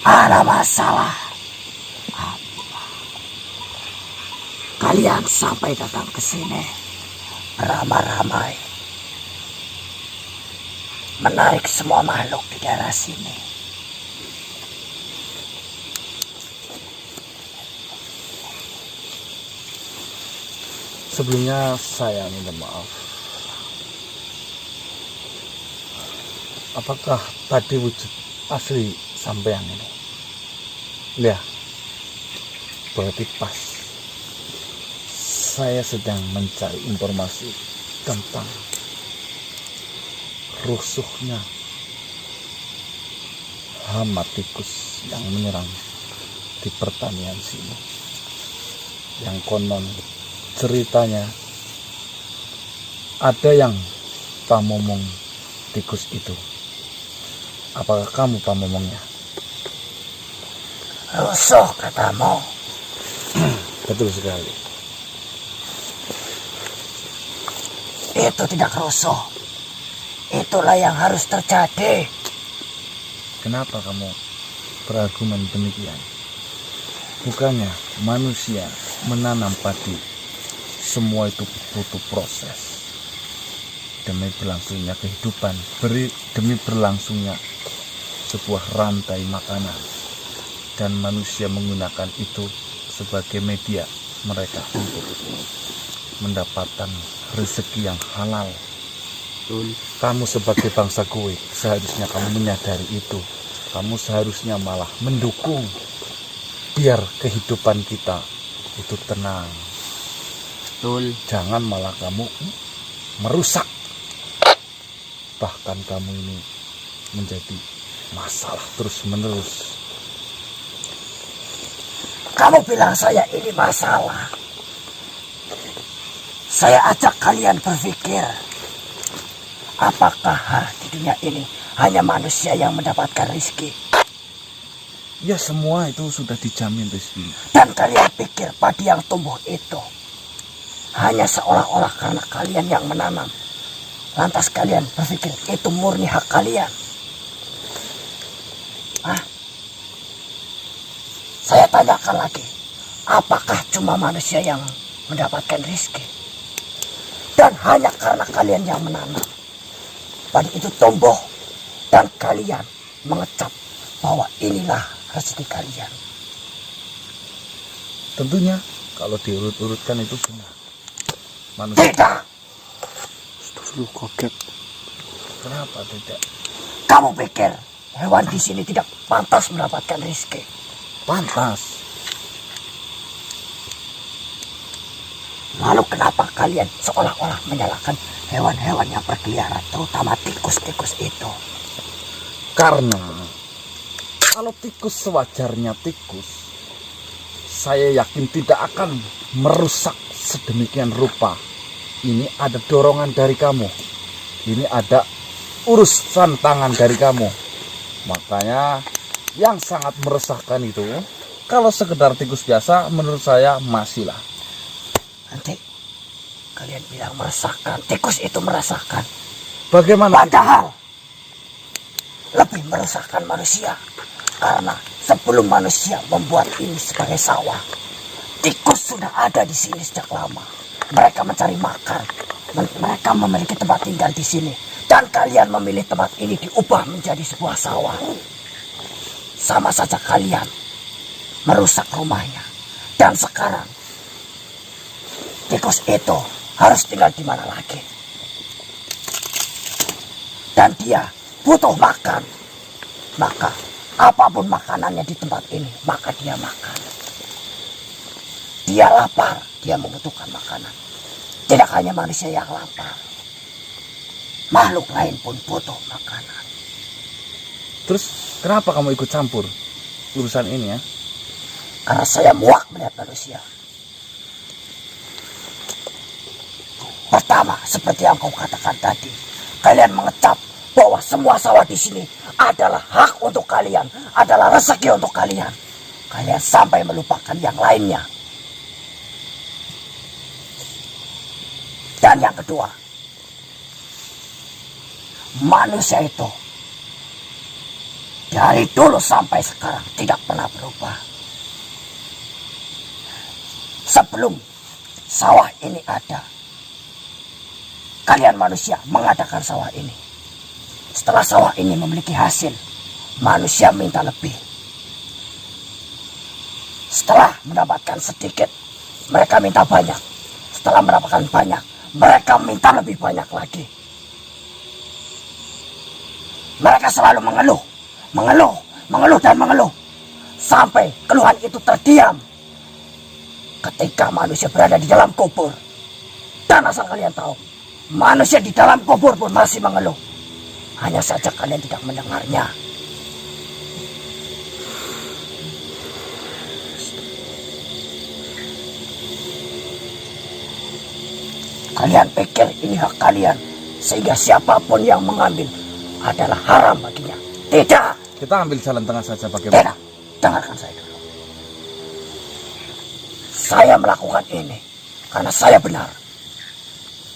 Ada masalah. Kalian sampai datang ke sini beramai-ramai, menarik semua makhluk di daerah sini. Sebelumnya saya minta maaf. Apakah tadi wujud asli sampean ini? Lihat, berarti pas. Saya sedang mencari informasi tentang rusuhnya hama tikus yang menyerang di pertanian sini. Yang konon ceritanya ada yang pamomong tikus itu. Apakah kamu pamomongnya? Rusuh katamu? Betul sekali. Itu tidak rusuh. Itulah yang harus terjadi. Kenapa kamu berargumen demikian? Bukannya manusia menanam padi, semua itu butuh proses. Demi berlangsungnya kehidupan, demi berlangsungnya sebuah rantai makanan. Dan manusia menggunakan itu sebagai media mereka untuk mendapatkan rezeki yang halal. Kamu sebagai bangsa gue, seharusnya kamu menyadari itu. Kamu seharusnya malah mendukung biar kehidupan kita itu tenang. Jangan malah kamu merusak. Bahkan kamu ini menjadi masalah terus menerus. Kamu bilang saya ini masalah. Saya ajak kalian berpikir, apakah di dunia ini hanya manusia yang mendapatkan rezeki? Ya, semua itu sudah dijamin rezeki. Dan kalian pikir padi yang tumbuh itu hanya seolah-olah karena kalian yang menanam. Lantas kalian berpikir itu murni hak kalian. Saya tanyakan lagi, apakah cuma manusia yang mendapatkan rezeki? Dan hanya karena kalian yang menanam, padi itu tumbuh dan kalian mengecap bahwa inilah rezeki kalian. Tentunya kalau diurut-urutkan itu benar. Manusia tidak. Lu kaget. Kenapa tidak? Kamu pikir hewan di sini tidak pantas mendapatkan rezeki? Pantas. Lalu kenapa kalian seolah-olah menyalahkan hewan-hewan yang berkeliaran, terutama tikus-tikus itu? Karena kalau tikus sewajarnya tikus, saya yakin tidak akan merusak sedemikian rupa. Ini ada dorongan dari kamu. Ini ada urusan tangan dari kamu. Makanya yang sangat meresahkan itu, kalau sekedar tikus biasa menurut saya masihlah. Nanti kalian bilang merasakan, tikus itu merasakan. Bagaimana? Padahal lebih meresahkan manusia. Karena sebelum manusia membuat ini sebagai sawah, tikus sudah ada di sini sejak lama. Mereka mencari makan. Mereka memiliki tempat tinggal di sini. Dan kalian memilih tempat ini diubah menjadi sebuah sawah. Sama saja kalian merusak rumahnya. Dan sekarang tikus itu harus tinggal di mana lagi? Dan dia butuh makan. Maka apapun makanannya di tempat ini, maka dia makan. Dia lapar, dia membutuhkan makanan. Tidak hanya manusia yang lapar, makhluk lain pun butuh makanan. Terus kenapa kamu ikut campur urusan ini ya? Karena saya muak melihat manusia. Pertama, seperti yang kau katakan tadi, kalian mengecap bahwa semua sawah di sini adalah hak untuk kalian, adalah rezeki untuk kalian. Kalian sampai melupakan yang lainnya. Dan yang kedua, manusia itu dari dulu sampai sekarang tidak pernah berubah. Sebelum sawah ini ada, kalian manusia mengadakan sawah ini. Setelah sawah ini memiliki hasil, manusia minta lebih. Setelah mendapatkan sedikit, mereka minta banyak. Setelah mendapatkan banyak, mereka minta lebih banyak lagi. Mereka selalu mengeluh, mengeluh dan mengeluh, sampai keluhan itu terdiam ketika manusia berada di dalam kubur. Dan asal kalian tahu, manusia di dalam kubur pun masih mengeluh. Hanya saja kalian tidak mendengarnya. Kalian pikir ini hak kalian, sehingga siapapun yang mengambil adalah haram baginya. Tidak. Kita ambil jalan tengah saja bagaimana? Tidak. Dengarkan saya dulu. Saya melakukan ini karena saya benar.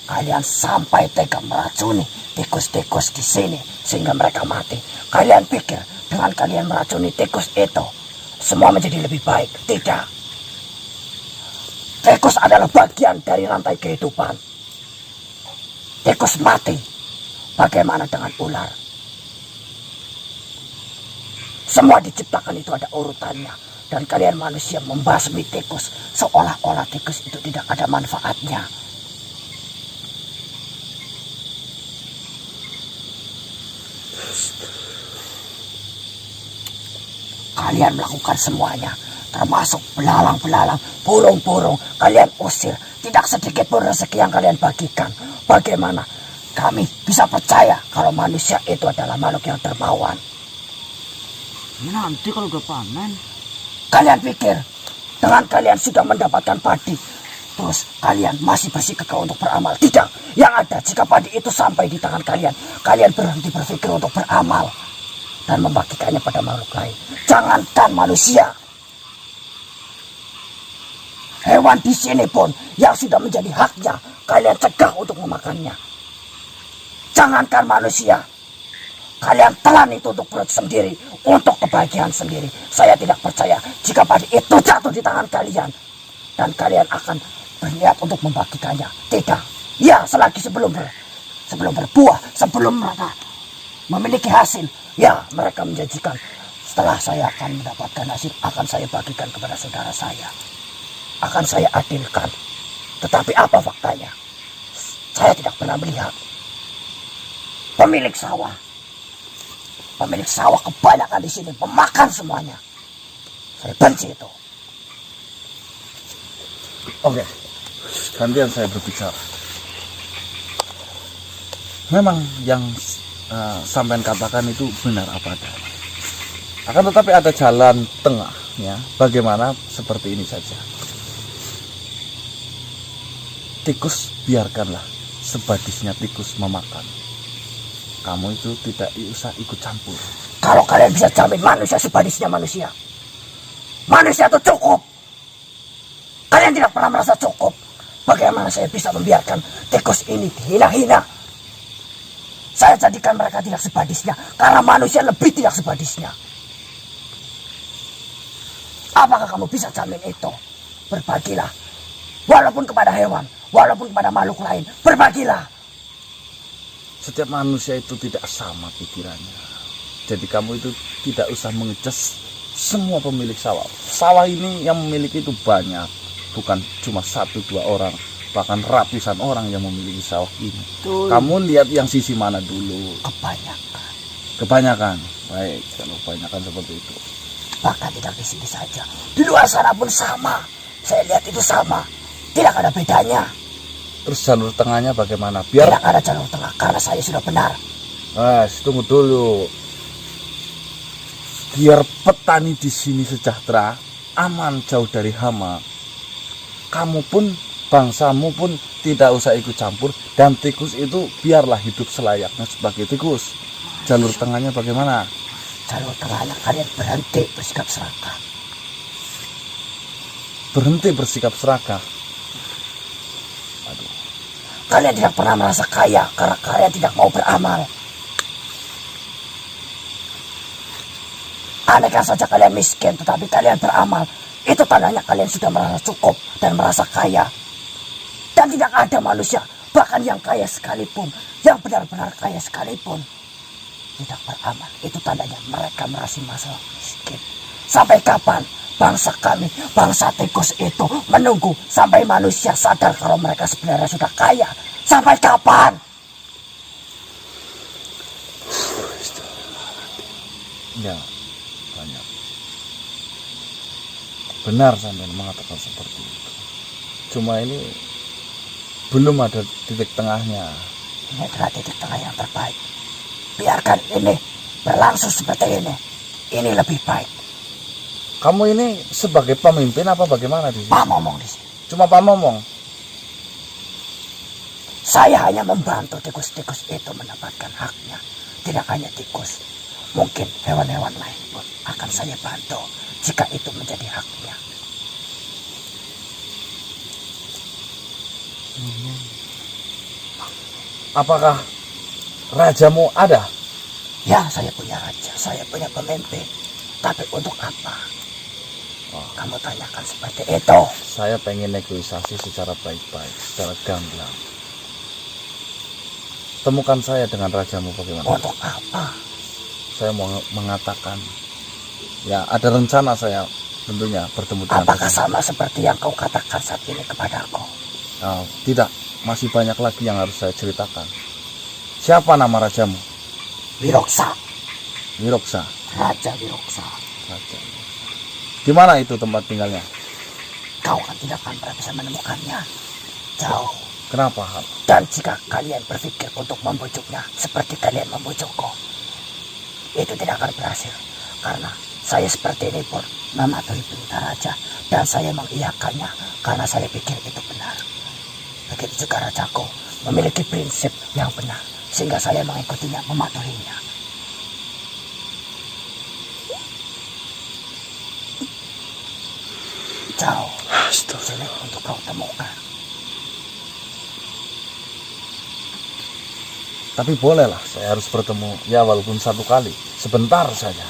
Kalian sampai tega meracuni tikus-tikus di sini sehingga mereka mati. Kalian pikir dengan kalian meracuni tikus itu semua menjadi lebih baik? Tidak. Tikus adalah bagian dari rantai kehidupan. Tikus mati. Bagaimana dengan ular? Semua diciptakan itu ada urutannya. Dan kalian manusia membasmi tikus seolah-olah tikus itu tidak ada manfaatnya. Kalian melakukan semuanya, termasuk belalang-belalang, burung-burung, kalian usir. Tidak sedikit pun rezeki yang kalian bagikan. Bagaimana kami bisa percaya kalau manusia itu adalah makhluk yang dermawan? Nanti kalau udah panen, Kalian pikir dengan kalian sudah mendapatkan padi, terus kalian masih bersikeras untuk beramal? Tidak. Yang ada jika padi itu sampai di tangan kalian, kalian berhenti berpikir untuk beramal dan membagikannya pada makhluk lain. Jangankan manusia, hewan di sini pun yang sudah menjadi haknya, kalian cegah untuk memakannya. Jangankan manusia, kalian telan itu untuk perut sendiri, untuk kebahagiaan sendiri. Saya tidak percaya jika padi itu jatuh di tangan kalian dan kalian akan berniat untuk membagikannya. Tidak. Ya, selagi sebelum berbuah, sebelum mereka memiliki hasil, ya mereka menjanjikan setelah saya akan mendapatkan hasil, akan saya bagikan kepada saudara saya. Akan saya adilkan. Tetapi apa faktanya? Saya tidak pernah melihat pemilik sawah kebanyakan di sini memakan semuanya. Saya benci itu. Oke, gantian saya berbicara. Memang yang sampean katakan itu benar apa adanya. Akan tetapi ada jalan tengah, ya. Bagaimana seperti ini saja. Tikus biarkanlah sebadisnya tikus memakan. Kamu itu tidak usah ikut campur. Kalau kalian bisa jamin manusia sebadisnya manusia, manusia itu cukup. Kalian tidak pernah merasa cukup. Bagaimana saya bisa membiarkan tikus ini dihina-hina? Saya jadikan mereka tidak sebadisnya karena manusia lebih tidak sebadisnya. Apakah kamu bisa jamin itu? Berbagilah. Walaupun kepada hewan, walaupun kepada makhluk lain, berbagilah. Setiap manusia itu tidak sama pikirannya. Jadi kamu itu tidak usah mengejus semua pemilik sawah. Sawah ini yang memiliki itu banyak. Bukan cuma 1-2 orang. Bahkan ratusan orang yang memiliki sawah ini. Betul. Kamu lihat yang sisi mana dulu? Kebanyakan. Kebanyakan. Baik, kalau kebanyakan seperti itu. Bahkan tidak di sini saja. Di luar sana pun sama. Saya lihat itu sama. Tidak ada bedanya. Terus jalur tengahnya bagaimana? Biar Tidak ada jalur tengah karena saya sudah benar. tunggu dulu. Biar petani di sini sejahtera, aman jauh dari hama. Kamu pun, bangsamu pun tidak usah ikut campur, dan tikus itu biarlah hidup selayaknya sebagai tikus. Jalur tengahnya bagaimana? Jalur tengahnya kalian berhenti bersikap serakah. Berhenti bersikap serakah. Kalian tidak pernah merasa kaya karena kalian tidak mau beramal. Andaikan saja kalian miskin tetapi kalian beramal, itu tandanya kalian sudah merasa cukup dan merasa kaya. Dan tidak ada manusia, bahkan yang kaya sekalipun, yang benar-benar kaya sekalipun, tidak beramal. Itu tandanya mereka merasa masalah miskin. Sampai kapan bangsa kami, bangsa tikus itu menunggu sampai manusia sadar kalau mereka sebenarnya sudah kaya? Sampai kapan? Ya, banyak. Benar sampai mengatakan seperti itu. Cuma ini belum ada titik tengahnya. Ini adalah titik tengah yang terbaik. Biarkan ini berlangsung seperti ini. Ini lebih baik. Kamu ini sebagai pemimpin apa bagaimana di sini? Pak ngomong di sini. Cuma Pak ngomong. Saya hanya membantu tikus-tikus itu mendapatkan haknya. Tidak hanya tikus, mungkin hewan-hewan lain pun akan saya bantu jika itu menjadi haknya. Apakah rajamu ada? Ya, saya punya raja, saya punya pemimpin. Tapi untuk apa? Kamu tanyakan seperti itu. Saya pengen negosiasi secara baik-baik, secara gamblang. Temukan saya dengan rajamu bagaimana? Untuk apa? Saya mau mengatakan, ya ada rencana saya tentunya bertemu dengan Apakah rajamu. sama seperti yang kau katakan saat ini kepadaku? Tidak, masih banyak lagi yang harus saya ceritakan. Siapa nama rajamu? Wiroksa. Wiroksa. Raja Wiroksa. Raja. Di mana itu tempat tinggalnya? Kau kan tidak akan pernah bisa menemukannya. Jauh. Kenapa hal? Dan jika kalian berpikir untuk membujuknya seperti kalian membujukku, itu tidak akan berhasil. Karena saya seperti ini pun mematuhi perintah raja. Dan saya mengiyakannya karena saya pikir itu benar. Begitu juga rajaku memiliki prinsip yang benar. Sehingga saya mengikutinya, mematuhinya. Jauh. Sulit untuk kau temukan. Tapi bolehlah, saya harus bertemu, ya walaupun satu kali, sebentar saja.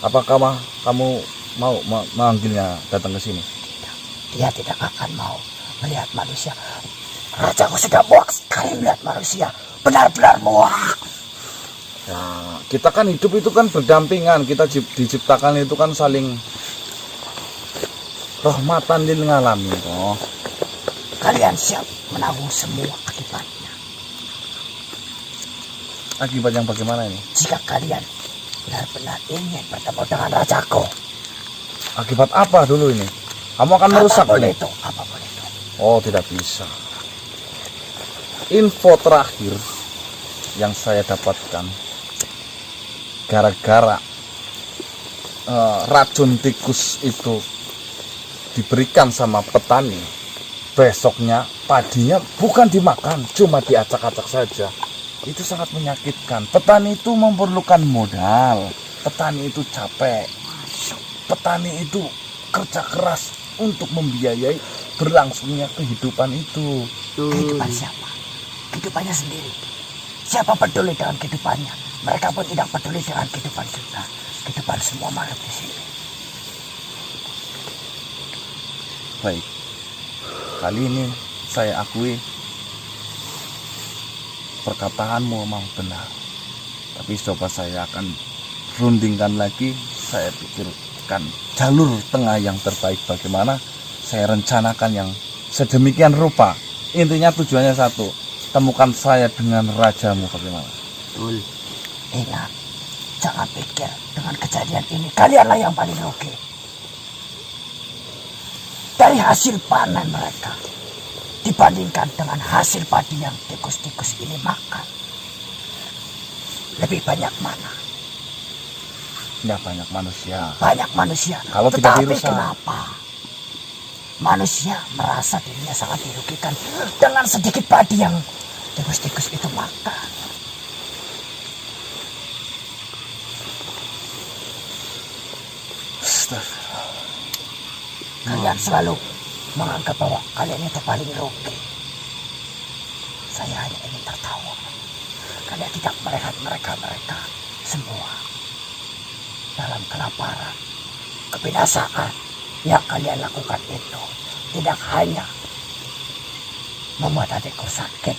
Apakah kamu mau memanggilnya datang ke sini? Dia tidak akan mau melihat manusia. Rajaku sudah muak sekali melihat manusia. Benar-benar muak. Ya, kita kan hidup itu kan berdampingan. Kita diciptakan itu kan saling rahmatan lil alamin. Kalian siap menanggung semua akibatnya. Akibat yang bagaimana ini? Jika kalian benar-benar ingin bertemu dengan rajaku. Akibat apa dulu ini? Kamu akan merusak ini. Apapun itu. Oh, tidak bisa. Info terakhir yang saya dapatkan, gara-gara racun tikus itu diberikan sama petani, besoknya padinya bukan dimakan, cuma diacak-acak saja. Itu sangat menyakitkan. Petani itu memerlukan modal, petani itu capek, petani itu kerja keras untuk membiayai berlangsungnya kehidupan itu. Kehidupan siapa? Kehidupannya sendiri. Siapa peduli dengan kehidupannya? Mereka pun tidak peduli dengan kehidupan kita. Kehidupan semua makhluk di sini. Baik, kali ini saya akui perkataanmu memang benar. Tapi coba saya akan rundingkan lagi. Saya pikirkan jalur tengah yang terbaik bagaimana. Saya rencanakan yang sedemikian rupa. Intinya tujuannya satu, temukan saya dengan rajamu bagaimana. Betul. Ingat, jangan pikir dengan kejadian ini kalianlah yang paling rugi. Dari hasil panen mereka dibandingkan dengan hasil padi yang tikus-tikus ini makan, lebih banyak mana? Ya banyak manusia. Banyak manusia. Kalau tidak Tetapi dirusak. kenapa manusia merasa dirinya sangat dirugikan dengan sedikit padi yang tikus-tikus itu makan? Kalian selalu menganggap bahwa kalian itu paling rugi. Saya hanya ingin tertawa. Kalian tidak melihat mereka semua dalam kelaparan. Kebinasaan yang kalian lakukan itu tidak hanya membuat adikku sakit,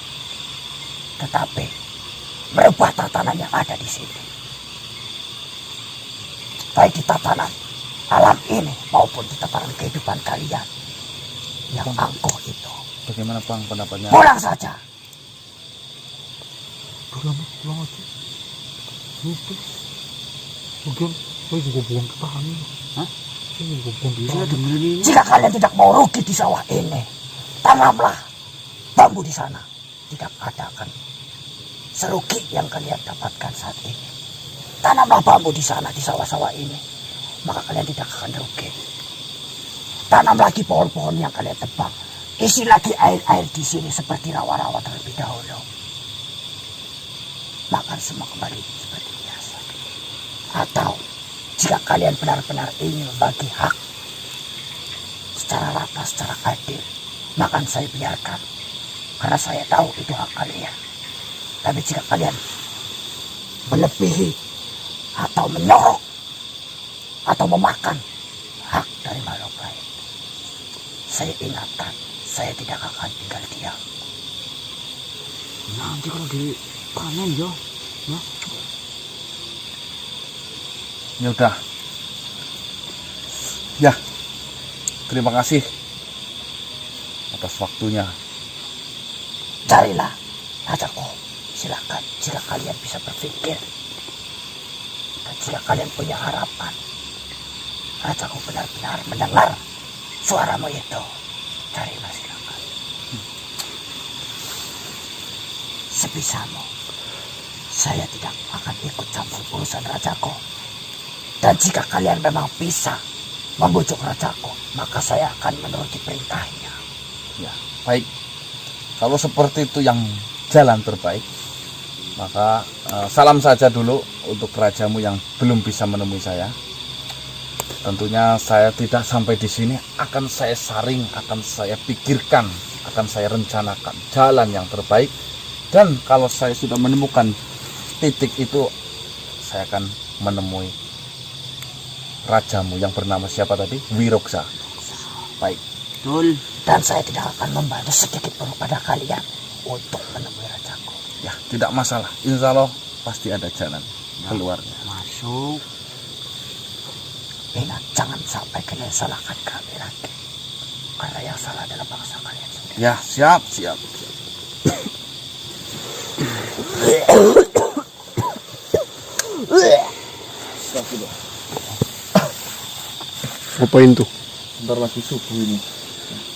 tetapi merubah tatanan yang ada di sini. Baik di tatanan alam ini maupun di tatanan kehidupan kalian yang angkuh itu. Bagaimana Bang pendapatnya? Pulang saja. Pulang aja. Lupa. Lagian saya juga buang petani. Hah? Saya juga buang Saya petani. dengerin ini. Jika kalian tidak mau rugi di sawah ini, tanamlah bambu di sana. Tidak ada akan serugi yang kalian dapatkan saat ini. Tanamlah bambu di sana, di sawah-sawah ini, maka kalian tidak akan rugi. Tanam lagi pohon-pohon yang kalian tebang. Isi lagi air-air di sini seperti rawa-rawa terlebih dahulu. Makan semua kembali seperti biasa. Atau jika kalian benar-benar ingin membagi hak secara rata, secara adil, maka saya biarkan. Karena saya tahu itu hak kalian. Tapi jika kalian melebihi atau menyorok atau memakan hak dari makhluk lain, saya ingatkan, saya tidak akan tinggal diam. Nanti kalau dipanen ya. Ya udah. Ya. Terima kasih atas waktunya. Carilah rajaku, silakan jika kalian bisa berpikir dan jika kalian punya harapan. Rajaku benar-benar mendengar suaramu itu. Carilah silakan. Sebisamu, saya tidak akan ikut campur urusan rajaku. Dan jika kalian memang bisa membujuk rajaku, maka saya akan menuruti perintahnya. Ya, baik. Kalau seperti itu yang jalan terbaik, maka salam saja dulu untuk rajamu yang belum bisa menemui saya. Tentunya saya tidak sampai di sini, akan saya saring, akan saya pikirkan, akan saya rencanakan jalan yang terbaik. Dan kalau saya sudah menemukan titik itu, saya akan menemui rajamu yang bernama siapa tadi? Wiroksa. Baik. Betul. Dan saya tidak akan membantu sedikit pun pada kalian untuk menemui rajaku. Ya, tidak masalah. Insya Allah pasti ada jalan keluarnya. Masuk. Ingat, jangan sampai kalian salahkan kami lagi. Karena yang salah adalah bangsa kalian sendiri. Ya, siap, siap. Ngapain tuh? Bentar lagi subuh ini.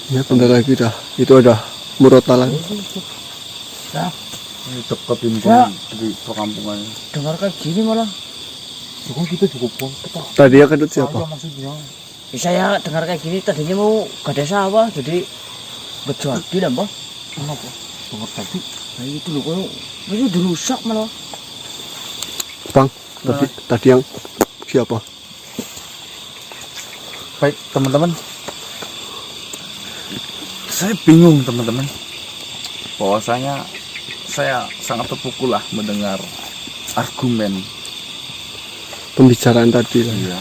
Ya bentar lagi dah. Itu ada murotalan. Ini dekat ini Ya. kan di perkampungan. Dengar kayak gini malah. Juga kita juga buang petani. Tadi yang kedut siapa? Maksudnya. Ya, saya dengar kayak gini tadinya mau gada sawah jadi berjuadi lah mbak. Kenapa? Dengar tadi. Nah itu loh kalau itu dirusak malah. Bang, tadi yang siapa? Baik, teman-teman. Saya bingung, teman-teman. Bahwasanya saya sangat terpukul lah mendengar argumen. Pembicaraan tadi lah. Iya.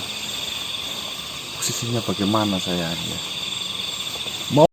Posisinya bagaimana saya ya.